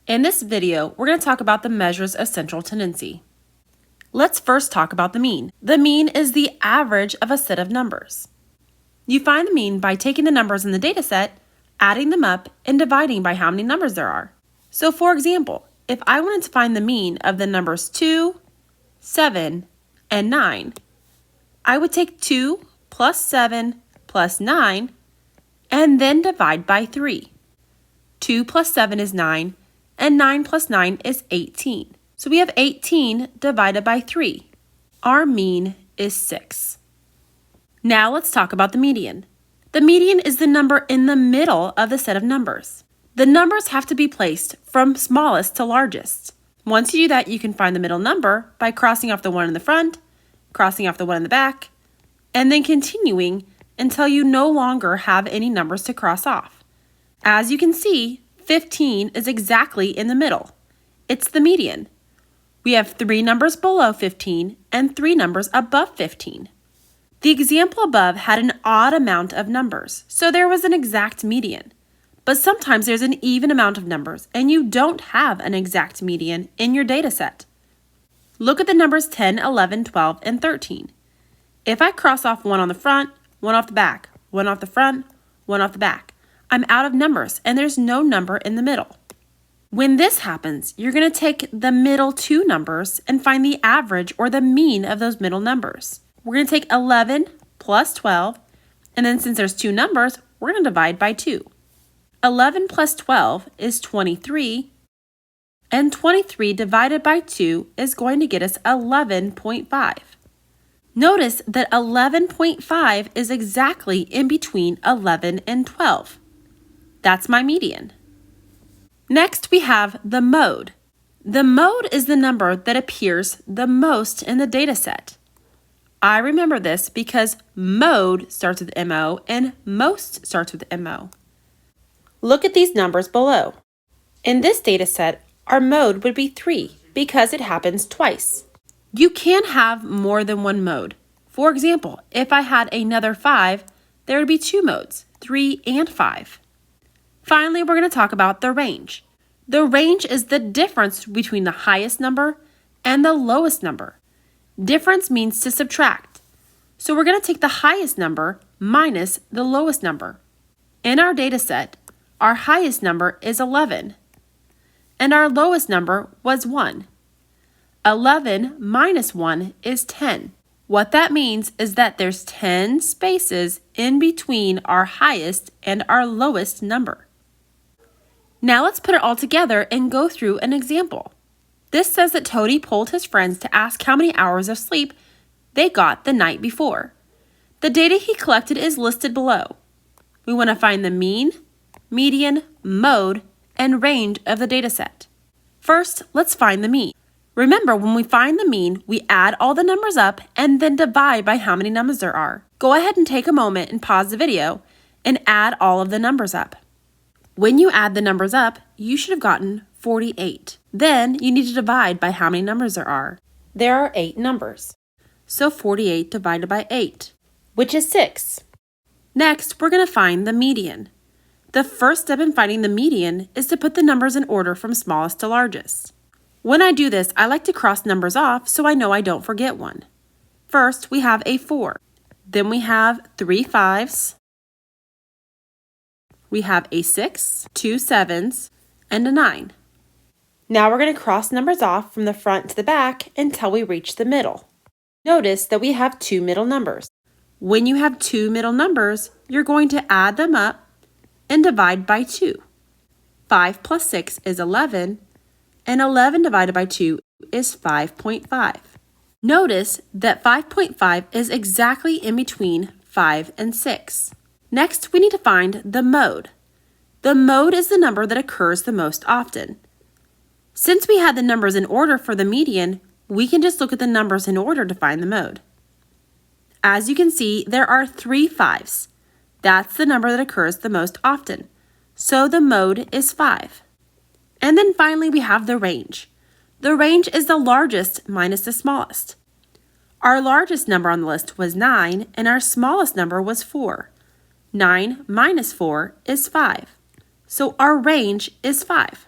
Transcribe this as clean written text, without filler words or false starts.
In this video, we're going to talk about the measures of central tendency. Let's first talk about the mean. The mean is the average of a set of numbers. You find the mean by taking the numbers in the data set, adding them up, and dividing by how many numbers there are. So for example, if I wanted to find the mean of the numbers 2, 7, and 9, I would take 2 plus 7 plus 9 and then divide by 3. 2 plus 7 is 9, and 9 plus 9 is 18. So we have 18 divided by 3. Our mean is 6. Now let's talk about the median. The median is the number in the middle of the set of numbers. The numbers have to be placed from smallest to largest. Once you do that, you can find the middle number by crossing off the one in the front, crossing off the one in the back, and then continuing until you no longer have any numbers to cross off. As you can see, 15 is exactly in the middle. It's the median. We have 3 numbers below 15 and 3 numbers above 15. The example above had an odd amount of numbers, so there was an exact median. But sometimes there's an even amount of numbers and you don't have an exact median in your data set. Look at the numbers 10, 11, 12, and 13. If I cross off one on the front, one off the back, one off the front, one off the back, I'm out of numbers and there's no number in the middle. When this happens, you're going to take the middle 2 numbers and find the average or the mean of those middle numbers. We're going to take 11 plus 12, and then since there's 2 numbers, we're going to divide by 2. 11 plus 12 is 23, and 23 divided by 2 is going to get us 11.5. Notice that 11.5 is exactly in between 11 and 12. That's my median. Next, we have the mode. The mode is the number that appears the most in the data set. I remember this because mode starts with MO and most starts with MO. Look at these numbers below. In this data set, our mode would be 3 because it happens twice. You can have more than one mode. For example, if I had another 5, there would be 2 modes, 3 and 5. Finally, we're going to talk about the range. The range is the difference between the highest number and the lowest number. Difference means to subtract. So we're going to take the highest number minus the lowest number. In our data set, our highest number is 11, and our lowest number was 1. 11 minus 1 is 10. What that means is that there's 10 spaces in between our highest and our lowest number. Now let's put it all together and go through an example. This says that Toady polled his friends to ask how many hours of sleep they got the night before. The data he collected is listed below. We want to find the mean, median, mode, and range of the data set. First, let's find the mean. Remember, when we find the mean, we add all the numbers up and then divide by how many numbers there are. Go ahead and take a moment and pause the video and add all of the numbers up. When you add the numbers up, you should have gotten 48. Then you need to divide by how many numbers there are. There are 8 numbers. So 48 divided by 8, which is 6. Next, we're going to find the median. The first step in finding the median is to put the numbers in order from smallest to largest. When I do this, I like to cross numbers off so I know I don't forget one. First, we have a 4. Then we have 3 5s. We have a 6, 2 7s, and a 9. Now we're going to cross numbers off from the front to the back until we reach the middle. Notice that we have 2 middle numbers. When you have 2 middle numbers, you're going to add them up and divide by 2. 5 plus 6 is 11, and 11 divided by 2 is 5.5. Notice that 5.5 is exactly in between 5 and 6. Next, we need to find the mode. The mode is the number that occurs the most often. Since we had the numbers in order for the median, we can just look at the numbers in order to find the mode. As you can see, there are 3 5s. That's the number that occurs the most often. So the mode is 5. And then finally, we have the range. The range is the largest minus the smallest. Our largest number on the list was 9, and our smallest number was 4. 9 minus 4 is 5. So our range is 5.